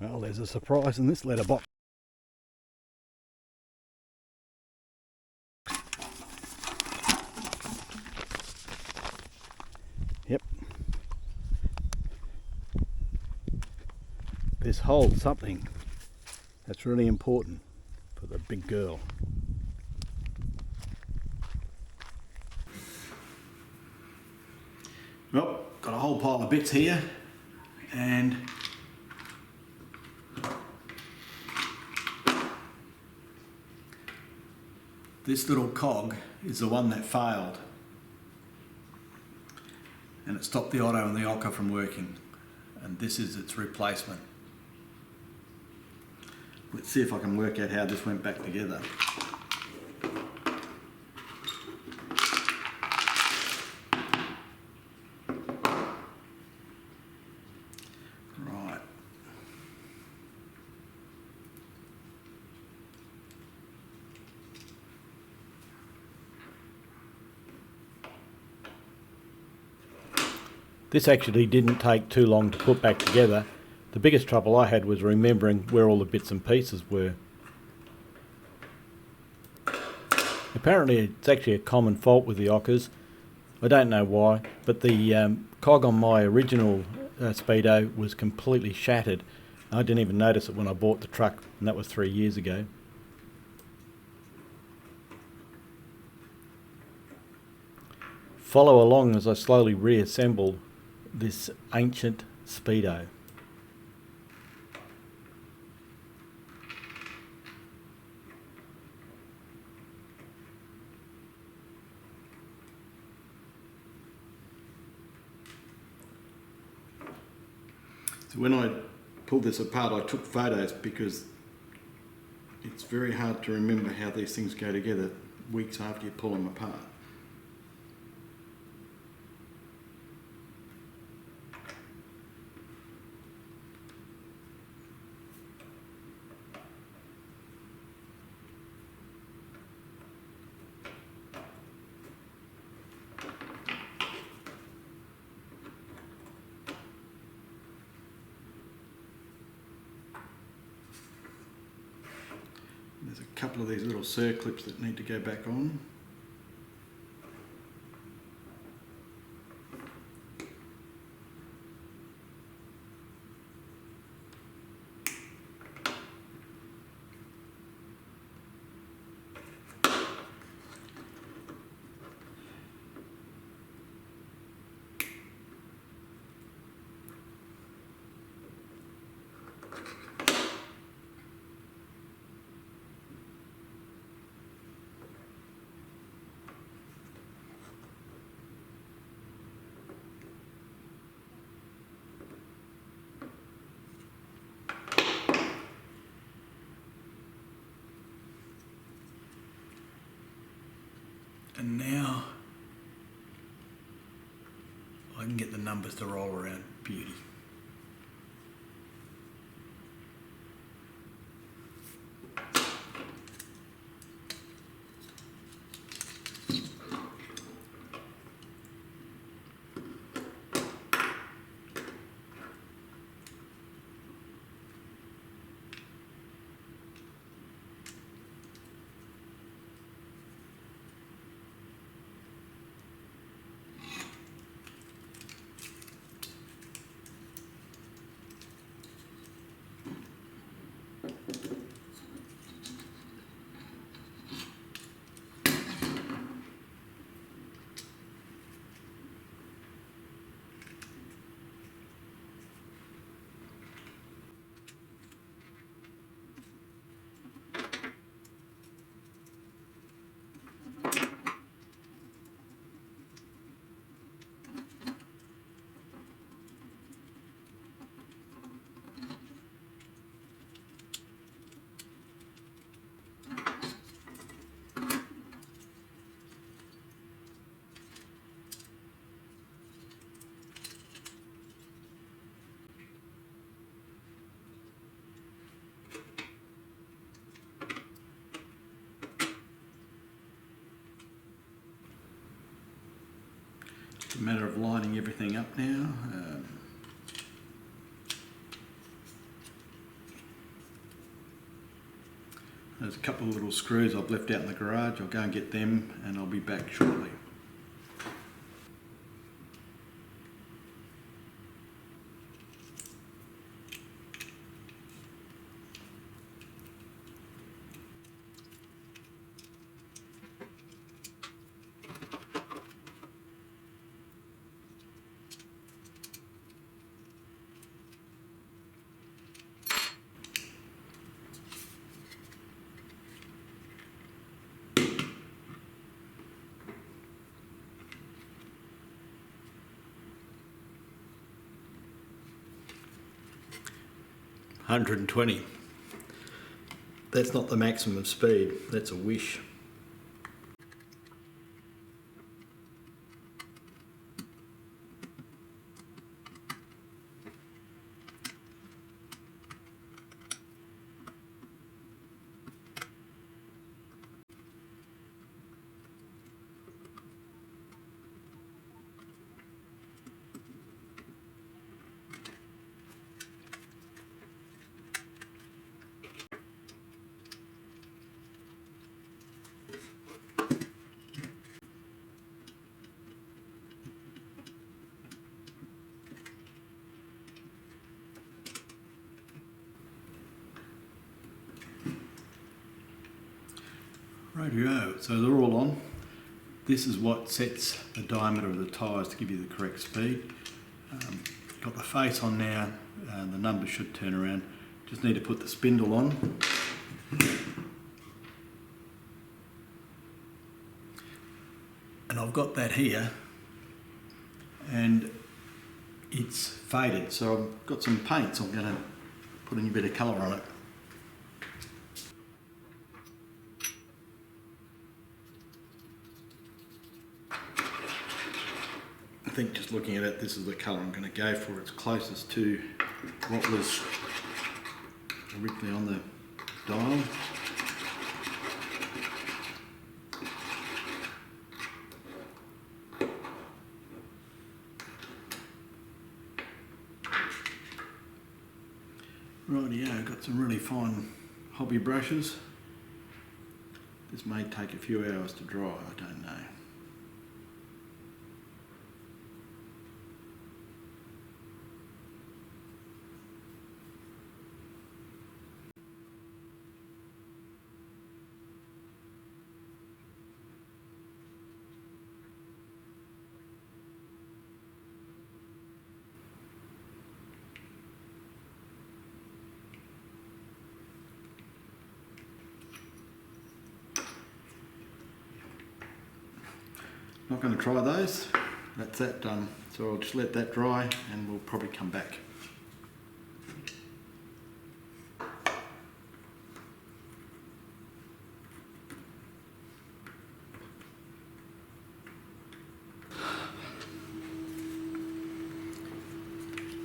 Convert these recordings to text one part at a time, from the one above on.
Well, there's a surprise in this letterbox. Yep. This holds something that's really important for the big girl. Well, got a whole pile of bits here, and this little cog is the one that failed, and it stopped the auto and the OKA from working, and this is its replacement. Let's see if I can work out how this went back together. Right. This actually didn't take too long to put back together. The biggest trouble I had was remembering where all the bits and pieces were. Apparently it's actually a common fault with the OKAs. I don't know why, but the cog on my original speedo was completely shattered. I didn't even notice it when I bought the truck, and that was 3 years ago. Follow along as I slowly reassemble this ancient speedo. So when I pulled this apart, I took photos because it's very hard to remember how these things go together weeks after you pull them apart. There's a couple of these little circlips that need to go back on. And now I can get the numbers to roll around. Beauty. It's a matter of lining everything up now. There's a couple of little screws I've left out in the garage. I'll go and get them and I'll be back shortly. $120. That's not the maximum speed, that's a wish. Rightio, so they're all on. This is what sets the diameter of the tyres to give you the correct speed. Got the face on now, the numbers should turn around. Just need to put the spindle on. And I've got that here, and it's faded, so I've got some paint, so I'm going to put a bit of colour on it. I think just looking at it, this is the colour I'm going to go for. It's closest to what was originally on the dial. Rightio, got some really fine hobby brushes. This may take a few hours to dry, I don't know. Not going to try those, that's that done. So I'll just let that dry and we'll probably come back.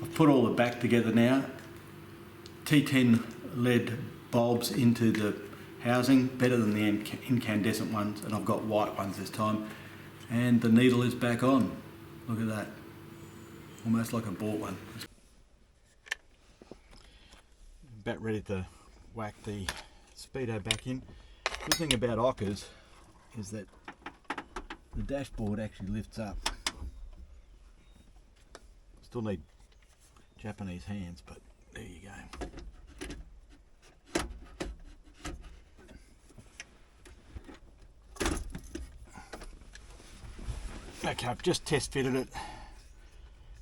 I've put all the back together now. T10 LED bulbs into the housing, better than the incandescent ones, and I've got white ones this time. And the needle is back on. Look at that. Almost like I bought one. About ready to whack the speedo back in. Good thing about OKAs is that the dashboard actually lifts up. Still need Japanese hands, but there you go. Okay, I've just test fitted it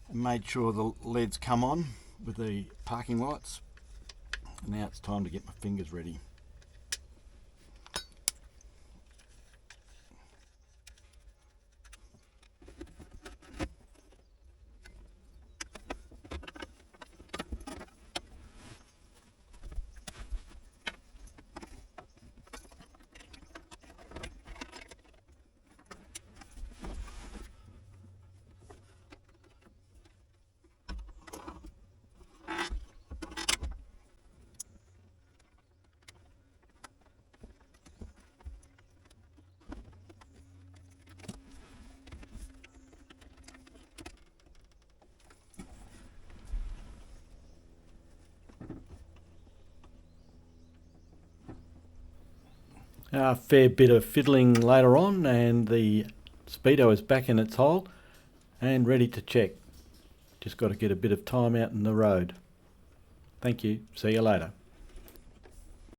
and made sure the LEDs come on with the parking lights. And now it's time to get my fingers ready. A fair bit of fiddling later on and the speedo is back in its hole and ready to check. Just got to get a bit of time out in the road. Thank you. See you later.